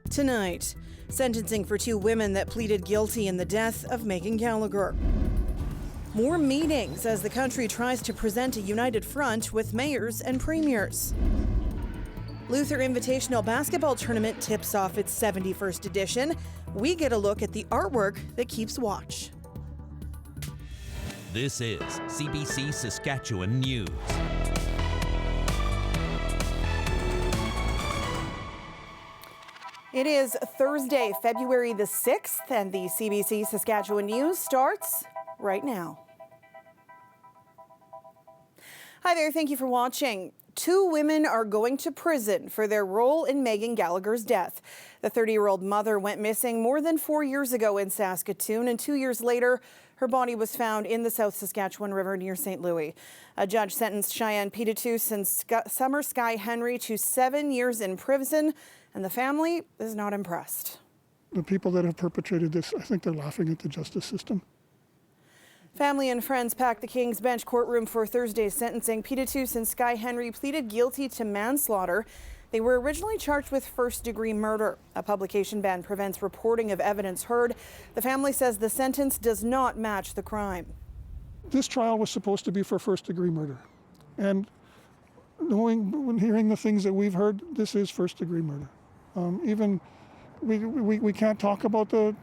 Tonight, sentencing for two women that pleaded guilty in the death of Megan Gallagher. More meetings as the country tries to present a united front with mayors and premiers. Luther Invitational Basketball Tournament tips off its 71st edition. We get a look at the artwork that keeps watch. This is CBC Saskatchewan News. It is Thursday, February the 6th, and the CBC Saskatchewan News starts right now. Hi there, thank you for watching. Two women are going to prison for their role in Megan Gallagher's death. The 30-year-old mother went missing more than 4 years ago in Saskatoon, and 2 years later, her body was found in the South Saskatchewan River near St. Louis. A judge sentenced Cheyenne Petatus and Summer Sky Henry to 7 years in prison, and the family is not impressed. The people that have perpetrated this, I think they're laughing at the justice system. Family and friends packed the King's Bench courtroom for Thursday's sentencing. Petatus and Sky Henry pleaded guilty to manslaughter. They were originally charged with first-degree murder. A publication ban prevents reporting of evidence heard. The family says the sentence does not match the crime. This trial was supposed to be for first-degree murder. And when hearing the things that we've heard, this is first-degree murder. We can't talk about the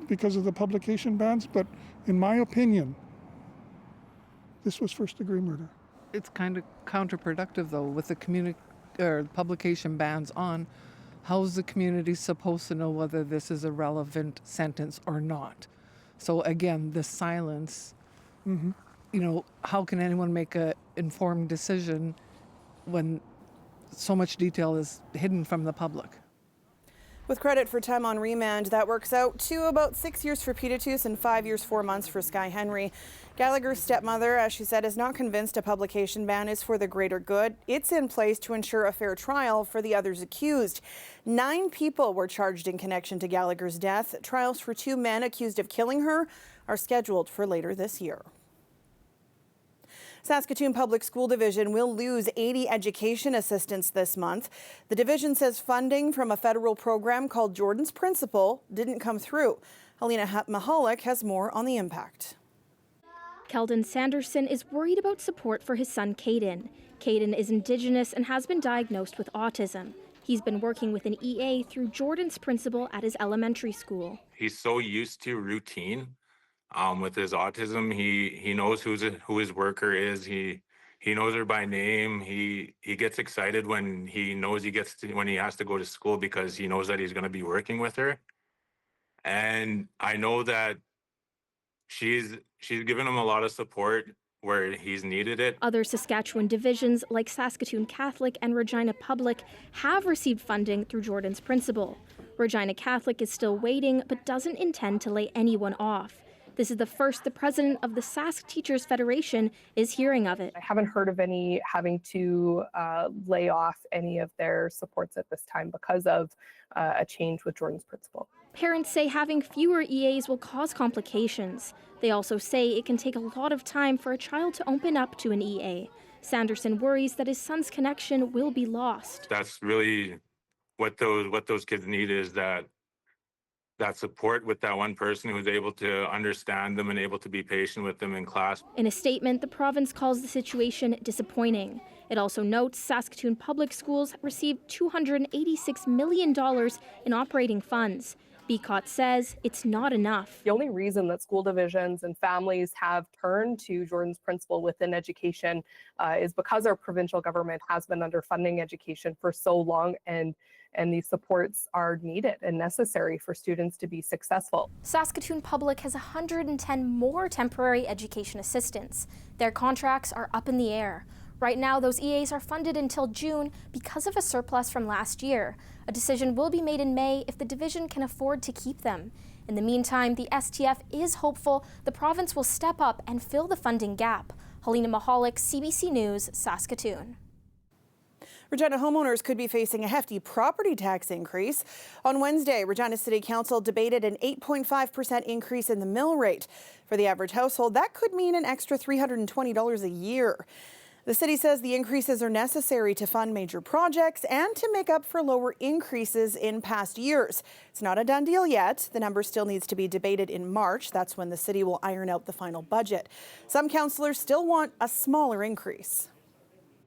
because of the publication bans, but in my opinion, this was first-degree murder. It's kind of counterproductive, though, with the publication bans on. How's the community supposed to know whether this is a relevant sentence or not? So again, the silence. You know, how can anyone make an informed decision when so much detail is hidden from the public? With credit for time on remand, that works out to about 6 years for Petatus and 5 years, 4 months for Sky Henry. Gallagher's stepmother, as she said, is not convinced a publication ban is for the greater good. It's in place to ensure a fair trial for the others accused. 9 people were charged in connection to Gallagher's death. Trials for 2 men accused of killing her are scheduled for later this year. Saskatoon Public School Division will lose 80 education assistants this month. The division says funding from a federal program called Jordan's Principle didn't come through. Helena Mahalik has more on the impact. Keldon Sanderson is worried about support for his son Caden. Caden is Indigenous and has been diagnosed with autism. He's been working with an EA through Jordan's Principle at his elementary school. He's so used to routine. With his autism, he knows who his worker is. He knows her by name. He gets excited when he knows when he has to go to school because he knows that he's going to be working with her. And I know that she's given him a lot of support where he's needed it. Other Saskatchewan divisions like Saskatoon Catholic and Regina Public have received funding through Jordan's Principle. Regina Catholic is still waiting but doesn't intend to lay anyone off. This is the first the president of the Sask Teachers Federation is hearing of it. I haven't heard of any having to lay off any of their supports at this time because of a change with Jordan's Principle. Parents say having fewer EAs will cause complications. They also say it can take a lot of time for a child to open up to an EA. Sanderson worries that his son's connection will be lost. That's really what those kids need, is that support with that one person who's able to understand them and able to be patient with them in class. In a statement, the province calls the situation disappointing. It also notes Saskatoon Public Schools received $286 million in operating funds. BCOT says it's not enough. The only reason that school divisions and families have turned to Jordan's Principle within education is because our provincial government has been underfunding education for so long, and these supports are needed and necessary for students to be successful. Saskatoon Public has 110 more temporary education assistants. Their contracts are up in the air. Right now, those EAs are funded until June because of a surplus from last year. A decision will be made in May if the division can afford to keep them. In the meantime, the STF is hopeful the province will step up and fill the funding gap. Helena Mahalik, CBC News, Saskatoon. Regina homeowners could be facing a hefty property tax increase. On Wednesday, Regina City Council debated an 8.5% increase in the mill rate. For the average household, that could mean an extra $320 a year. The city says the increases are necessary to fund major projects and to make up for lower increases in past years. It's not a done deal yet. The number still needs to be debated in March. That's when the city will iron out the final budget. Some councillors still want a smaller increase.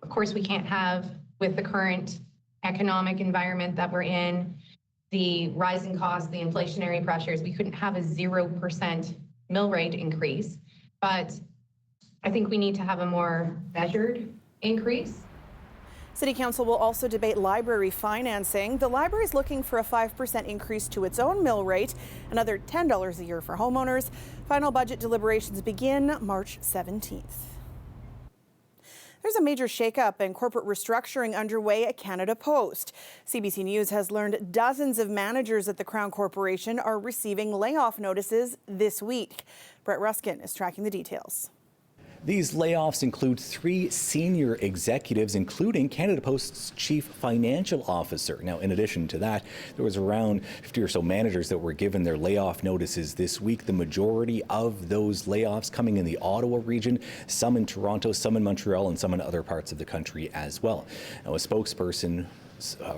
Of course, we can't have, with the current economic environment that we're in, the rising costs, the inflationary pressures, we couldn't have a 0% mill rate increase. But I think we need to have a more measured increase. City Council will also debate library financing. The library is looking for a 5% increase to its own mill rate, another $10 a year for homeowners. Final budget deliberations begin March 17th. There's a major shakeup and corporate restructuring underway at Canada Post. CBC News has learned dozens of managers at the Crown Corporation are receiving layoff notices this week. Brett Ruskin is tracking the details. These layoffs include 3 senior executives, including Canada Post's chief financial officer. Now, in addition to that, there was around 50 or so managers that were given their layoff notices this week. The majority of those layoffs coming in the Ottawa region, some in Toronto, some in Montreal, and some in other parts of the country as well. Now, a spokesperson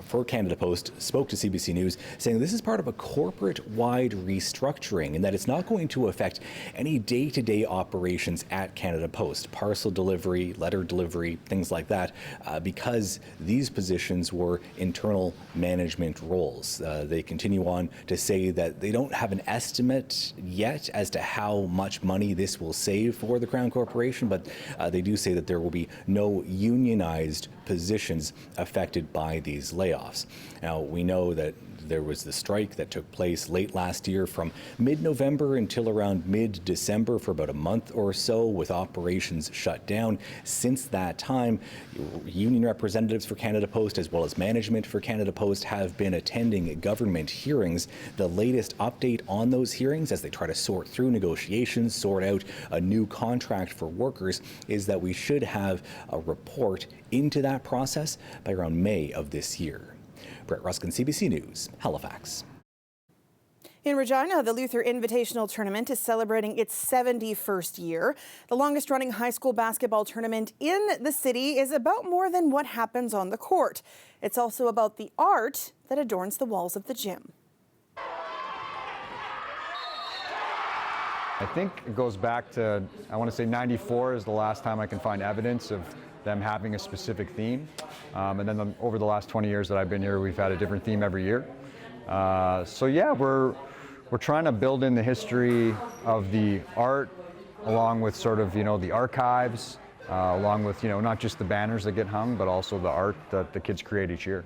for Canada Post spoke to CBC News saying this is part of a corporate-wide restructuring and that it's not going to affect any day-to-day operations at Canada Post, parcel delivery, letter delivery, things like that, because these positions were internal management roles. They continue on to say that they don't have an estimate yet as to how much money this will save for the Crown Corporation, but they do say that there will be no unionized positions affected by these layoffs. Now, we know that there was the strike that took place late last year from mid-November until around mid-December for about a month or so, with operations shut down. Since that time, union representatives for Canada Post as well as management for Canada Post have been attending government hearings. The latest update on those hearings, as they try to sort through negotiations, sort out a new contract for workers, is that we should have a report into that process by around May of this year. Brett Ruskin, CBC News, Halifax. In Regina, the Luther Invitational Tournament is celebrating its 71st year. The longest-running high school basketball tournament in the city is about more than what happens on the court. It's also about the art that adorns the walls of the gym. I think it goes back to, I want to say 94 is the last time I can find evidence of them having a specific theme. And then over the last 20 years that I've been here, we've had a different theme every year. So yeah, we're trying to build in the history of the art, along with sort of, the archives, along with, not just the banners that get hung, but also the art that the kids create each year.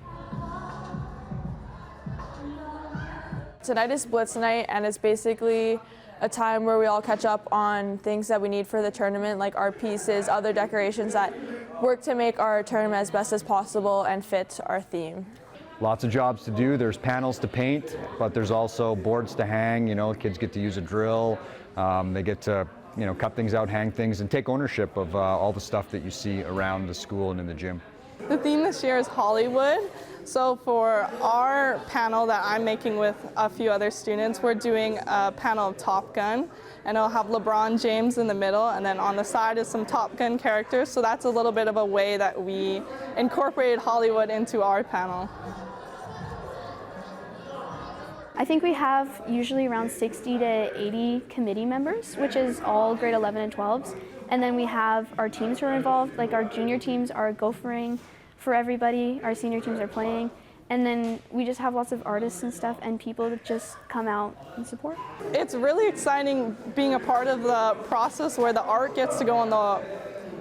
Tonight is Blitz night, and it's basically a time where we all catch up on things that we need for the tournament, like art pieces, other decorations that work to make our tournament as best as possible and fit our theme. Lots of jobs to do. There's panels to paint, but there's also boards to hang. Kids get to use a drill. They get to, cut things out, hang things, and take ownership of all the stuff that you see around the school and in the gym. The theme this year is Hollywood. So for our panel that I'm making with a few other students, we're doing a panel of Top Gun, and it'll have LeBron James in the middle, and then on the side is some Top Gun characters. So that's a little bit of a way that we incorporated Hollywood into our panel. I think we have usually around 60 to 80 committee members, which is all grade 11 and 12s. And then we have our teams who are involved, like our junior teams are gophering for everybody, our senior teams are playing. And then we just have lots of artists and stuff and people that just come out and support. It's really exciting being a part of the process where the art gets to go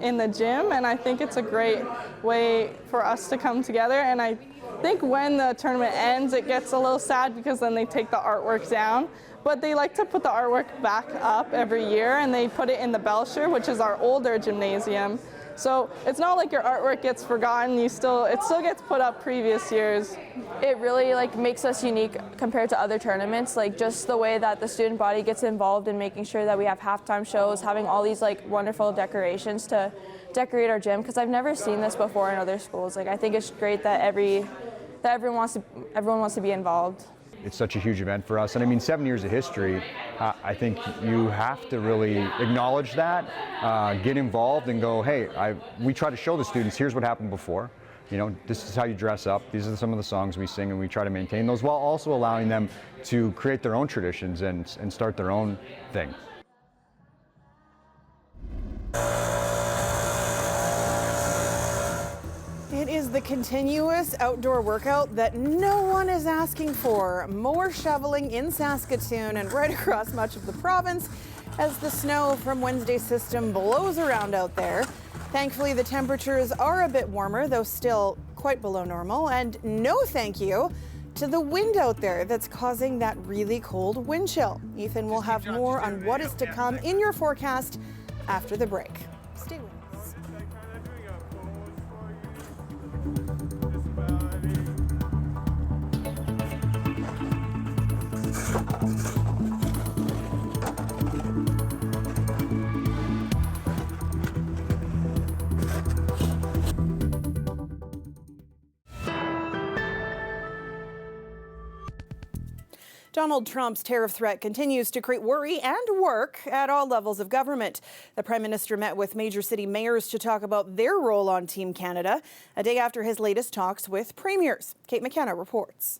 in the gym, and I think it's a great way for us to come together. And I think when the tournament ends, it gets a little sad because then they take the artwork down. But they like to put the artwork back up every year, and they put it in the Belcher, which is our older gymnasium. So it's not like your artwork gets forgotten. It still gets put up previous years. It really makes us unique compared to other tournaments. Just the way that the student body gets involved in making sure that we have halftime shows, having all these wonderful decorations to decorate our gym. Because I've never seen this before in other schools. I think it's great that everyone wants to be involved. it's such a huge event for us. And I mean, 7 years of history, I think you have to really acknowledge that, get involved and go, hey, we try to show the students, here's what happened before. You know, this is how you dress up. These are some of the songs we sing, and we try to maintain those while also allowing them to create their own traditions and start their own thing. It is the continuous outdoor workout that no one is asking for. More shoveling in Saskatoon and right across much of the province as the snow from Wednesday's system blows around out there. Thankfully, the temperatures are a bit warmer, though still quite below normal. And no thank you to the wind out there that's causing that really cold wind chill. Ethan will have more on what is to come in your forecast after the break. Stay with us. Donald Trump's tariff threat continues to create worry and work at all levels of government. The Prime Minister met with major city mayors to talk about their role on Team Canada, a day after his latest talks with premiers. Kate McKenna reports.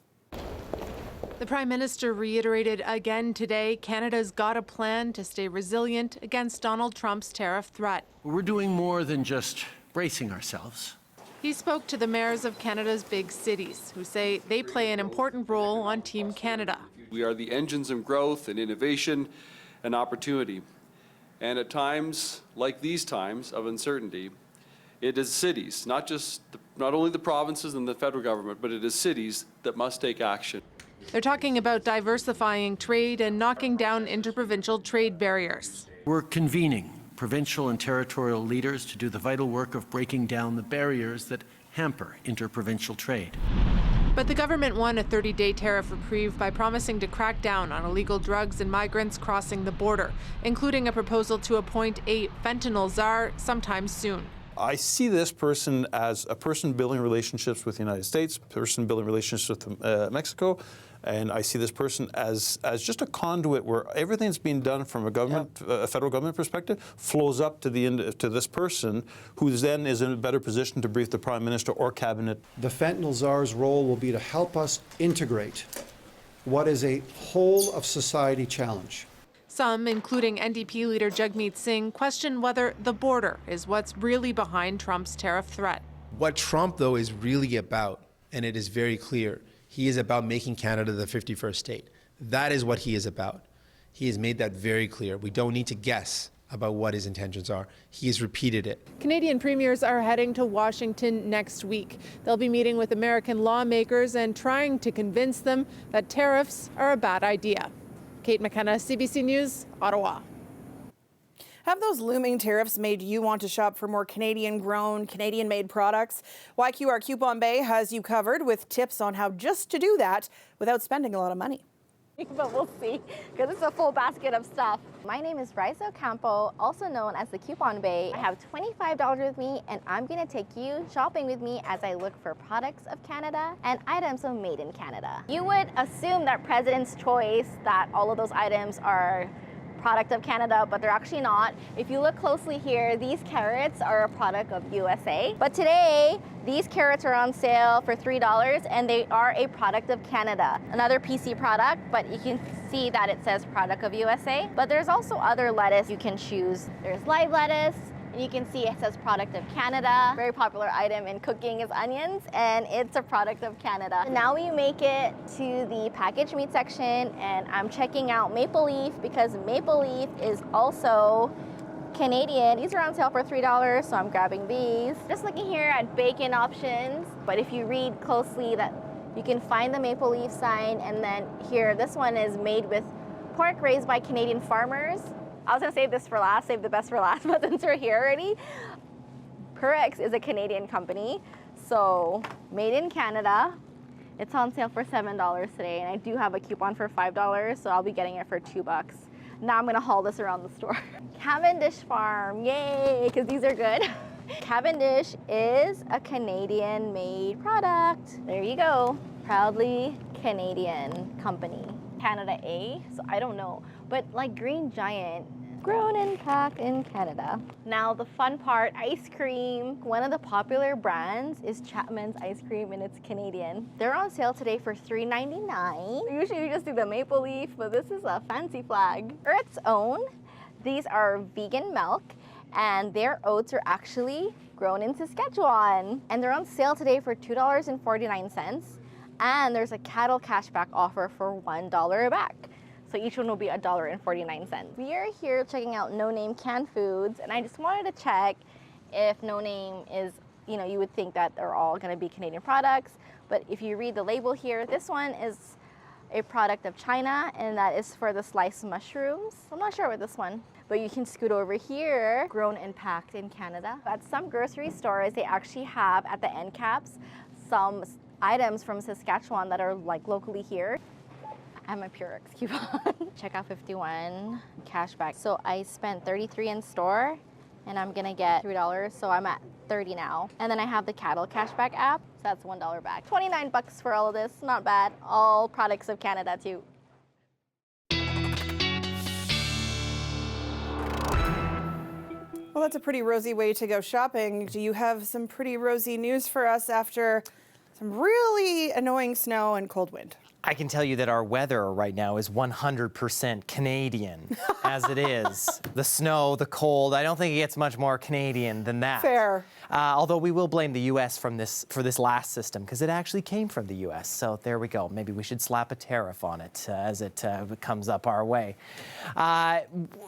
The Prime Minister reiterated again today Canada's got a plan to stay resilient against Donald Trump's tariff threat. We're doing more than just bracing ourselves. He spoke to the mayors of Canada's big cities, who say they play an important role on Team Canada. We are the engines of growth and innovation and opportunity. And at times, like these times of uncertainty, it is cities, not only the provinces and the federal government, but it is cities that must take action. They're talking about diversifying trade and knocking down interprovincial trade barriers. We're convening provincial and territorial leaders to do the vital work of breaking down the barriers that hamper interprovincial trade. But the government won a 30-day tariff reprieve by promising to crack down on illegal drugs and migrants crossing the border, including a proposal to appoint a fentanyl czar sometime soon. I see this person as a person building relationships with the United States, a person building relationships with Mexico, and I see this person as just a conduit where everything that's being done from a government, a federal government perspective, flows up to this person, who then is in a better position to brief the Prime Minister or Cabinet. The fentanyl czar's role will be to help us integrate what is a whole of society challenge. Some, including NDP leader Jagmeet Singh, question whether the border is what's really behind Trump's tariff threat. What Trump, though, is really about, and it is very clear, he is about making Canada the 51st state. That is what he is about. He has made that very clear. We don't need to guess about what his intentions are. He has repeated it. Canadian premiers are heading to Washington next week. They'll be meeting with American lawmakers and trying to convince them that tariffs are a bad idea. Kate McKenna, CBC News, Ottawa. Have those looming tariffs made you want to shop for more Canadian-grown, Canadian-made products? YQR Coupon Bay has you covered with tips on how just to do that without spending a lot of money. But we'll see, because it's a full basket of stuff. My name is Bryce Ocampo, also known as the Coupon Bay. I have $25 with me, and I'm going to take you shopping with me as I look for products of Canada and items of made in Canada. You would assume that President's Choice, that all of those items are product of Canada, but they're actually not. If you look closely here, these carrots are a product of USA. But today, these carrots are on sale for $3 and they are a product of Canada. Another PC product, but you can see that it says product of USA. But there's also other lettuce you can choose. There's live lettuce, and you can see it says product of Canada. Very popular item in cooking is onions, and it's a product of Canada. Now we make it to the packaged meat section, and I'm checking out maple leaf because maple leaf is also Canadian. These are on sale for $3, so I'm grabbing these. Just looking here at bacon options, but if you read closely, that you can find the maple leaf sign, and then here, this one is made with pork raised by Canadian farmers. I was gonna save this for last, save the best for last, but since we're here already, Purex is a Canadian company, so made in Canada. It's on sale for $7 today, and I do have a coupon for $5, so I'll be getting it for $2. Now I'm gonna haul this around the store. Cavendish Farm, yay, because these are good. Cavendish is a Canadian-made product. There you go, proudly Canadian company. Canada A, so I don't know. But like Green Giant, grown and packed in Canada. Now the fun part, ice cream. One of the popular brands is Chapman's ice cream and it's Canadian. They're on sale today for $3.99. Usually we just do the maple leaf, but this is a fancy flag. Earth's Own. These are vegan milk and their oats are actually grown in Saskatchewan. And they're on sale today for $2.49. And there's a cattle cashback offer for $1 back. So each one will be $1.49. We are here checking out No Name canned foods, and I just wanted to check if No Name is, you would think that they're all gonna be Canadian products, but if you read the label here, this one is a product of China, and that is for the sliced mushrooms. I'm not sure with this one, but you can scoot over here, grown and packed in Canada. At some grocery stores, they actually have at the end caps some items from Saskatchewan that are like locally here. I have my Purex coupon. Check out 51 cashback. So I spent $33 in store and I'm gonna get $3, so I'm at $30 now. And then I have the cattle cashback app, so that's $1 back. 29 bucks for all of this, not bad. All products of Canada too. Well, that's a pretty rosy way to go shopping. Do you have some pretty rosy news for us after some really annoying snow and cold wind? I can tell you that our weather right now is 100% Canadian, as it is. The snow, the cold, I don't think it gets much more Canadian than that. Fair. Although we will blame the U.S. for this last system, because it actually came from the U.S. So there we go. Maybe we should slap a tariff on it as it comes up our way.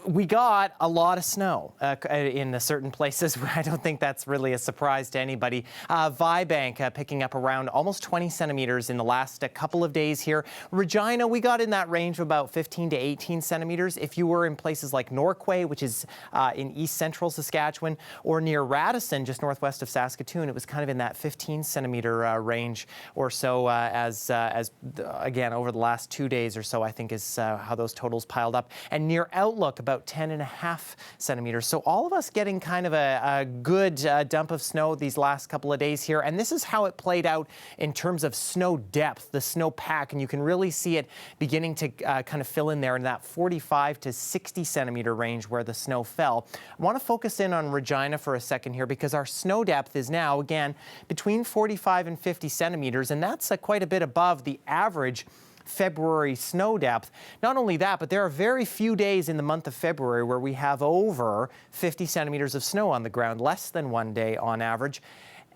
We got a lot of snow in certain places. I don't think that's really a surprise to anybody. Vibank picking up around almost 20 centimeters in the last couple of days here. Regina, we got in that range of about 15 to 18 centimeters. If you were in places like Norquay, which is in east central Saskatchewan, or near Radisson, just northwest of Saskatoon, it was kind of in that 15 centimeter range or so again, over the last 2 days or so, I think is how those totals piled up. And near Outlook, about 10.5 centimeters. So all of us getting kind of a good dump of snow these last couple of days here. And this is how it played out in terms of snow depth, the snow pack. And you can really see it beginning to kind of fill in there in that 45 to 60 centimeter range where the snow fell. I want to focus in on Regina for a second here because our snow depth is now, again, between 45 and 50 centimeters, and that's quite a bit above the average February snow depth. Not only that, but there are very few days in the month of February where we have over 50 centimeters of snow on the ground, less than one day on average.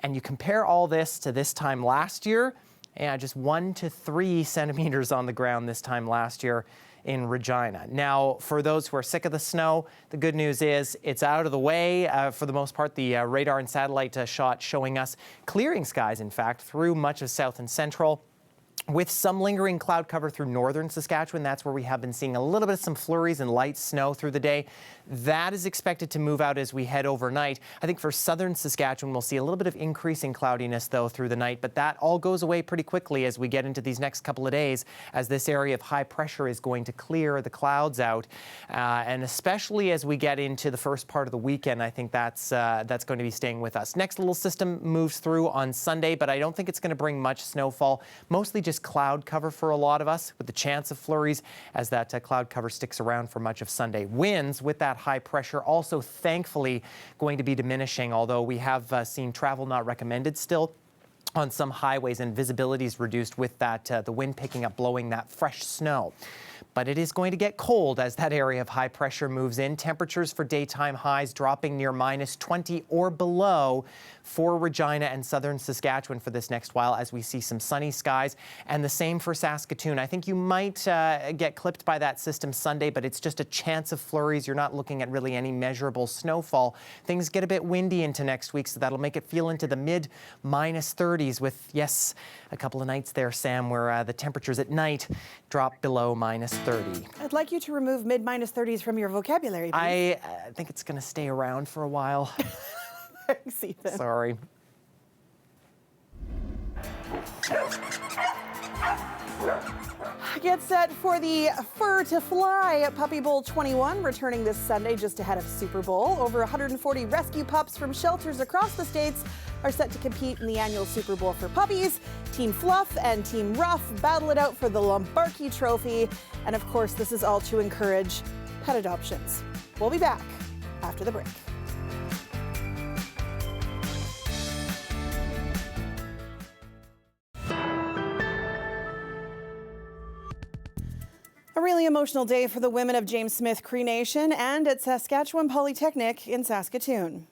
And you compare all this to this time last year, just 1 to 3 centimeters on the ground this time last year in Regina. Now, for those who are sick of the snow, the good news is it's out of the way. For the most part, the radar and satellite shot showing us clearing skies, in fact, through much of south and central, with some lingering cloud cover through northern Saskatchewan. That's where we have been seeing a little bit of some flurries and light snow through the day. That is expected to move out as we head overnight. I think for southern Saskatchewan, we'll see a little bit of increasing cloudiness, though, through the night, but that all goes away pretty quickly as we get into these next couple of days, as this area of high pressure is going to clear the clouds out. And especially as we get into the first part of the weekend, I think that's going to be staying with us. Next little system moves through on Sunday, but I don't think it's going to bring much snowfall, mostly just cloud cover for a lot of us, with the chance of flurries as that cloud cover sticks around for much of Sunday. Winds with that high pressure also thankfully going to be diminishing, although we have seen travel not recommended still on some highways, and visibility is reduced with that the wind picking up, blowing that fresh snow. But it is going to get cold as that area of high pressure moves in. Temperatures for daytime highs dropping near minus 20 or below for Regina and southern Saskatchewan for this next while, as we see some sunny skies, and the same for Saskatoon. I think you might get clipped by that system Sunday, but it's just a chance of flurries. You're not looking at really any measurable snowfall. Things get a bit windy into next week, so that'll make it feel into the mid minus 30s with, yes, a couple of nights there, Sam, where the temperatures at night drop below minus 30. I'd like you to remove mid minus 30s from your vocabulary, please. I think it's going to stay around for a while. Thanks, Ethan. Sorry. Get set for the Fur to Fly Puppy Bowl 21, returning this Sunday just ahead of Super Bowl. Over 140 rescue pups from shelters across the states are set to compete in the annual Super Bowl for puppies. Team Fluff and Team Rough battle it out for the Lombarki Trophy. And of course, this is all to encourage pet adoptions. We'll be back after the break. A really emotional day for the women of James Smith Cree Nation and at Saskatchewan Polytechnic in Saskatoon.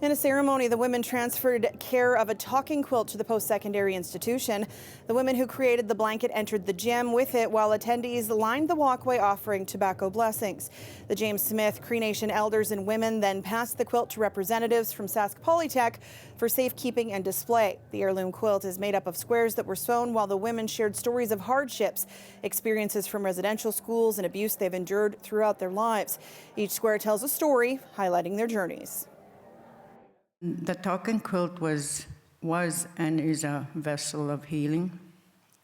In a ceremony, the women transferred care of a talking quilt to the post-secondary institution. The women who created the blanket entered the gym with it while attendees lined the walkway offering tobacco blessings. The James Smith Cree Nation elders and women then passed the quilt to representatives from Sask Polytech for safekeeping and display. The heirloom quilt is made up of squares that were sewn while the women shared stories of hardships, experiences from residential schools, and abuse they've endured throughout their lives. Each square tells a story, highlighting their journeys. The talking quilt was and is a vessel of healing.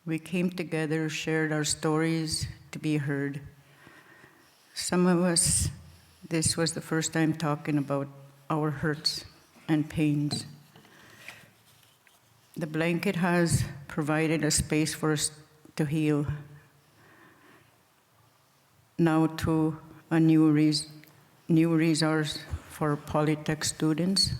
We came together, shared our stories to be heard. Some of us, this was the first time talking about our hurts and pains. The blanket has provided a space for us to heal. Now to a new resource for Polytech students.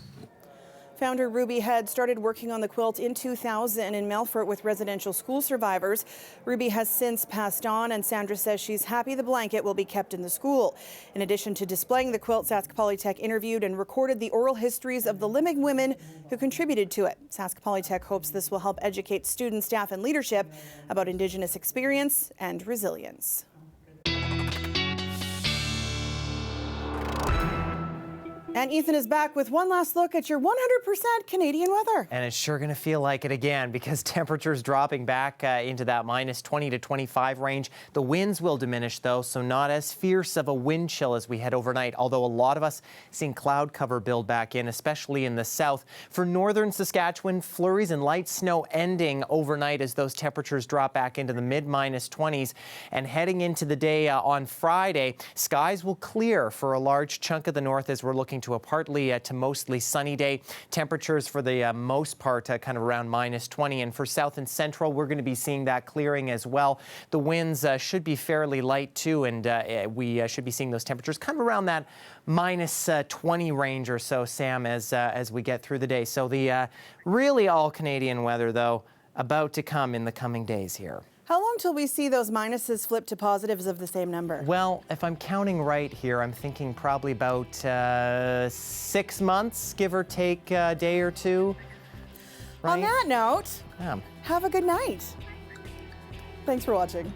Founder Ruby Head started working on the quilt in 2000 in Melfort with residential school survivors. Ruby has since passed on, and Sandra says she's happy the blanket will be kept in the school. In addition to displaying the quilt, Sask Polytech interviewed and recorded the oral histories of the living women who contributed to it. Sask Polytech hopes this will help educate students, staff, and leadership about Indigenous experience and resilience. And Ethan is back with one last look at your 100% Canadian weather. And it's sure going to feel like it again because temperatures dropping back into that minus 20 to 25 range. The winds will diminish, though, so not as fierce of a wind chill as we had overnight, although a lot of us seeing cloud cover build back in, especially in the south. For northern Saskatchewan, flurries and light snow ending overnight as those temperatures drop back into the mid-minus 20s. And heading into the day on Friday, skies will clear for a large chunk of the north as we're looking to a partly to mostly sunny day. Temperatures for the most part kind of around minus 20. And for south and central, we're going to be seeing that clearing as well. The winds should be fairly light too, and we should be seeing those temperatures kind of around that minus 20 range or so, Sam, as we get through the day. So the really all Canadian weather, though, about to come in the coming days here. How long till we see those minuses flip to positives of the same number? Well, if I'm counting right here, I'm thinking probably about 6 months, give or take a day or two. Right? On that note, have a good night. Thanks for watching.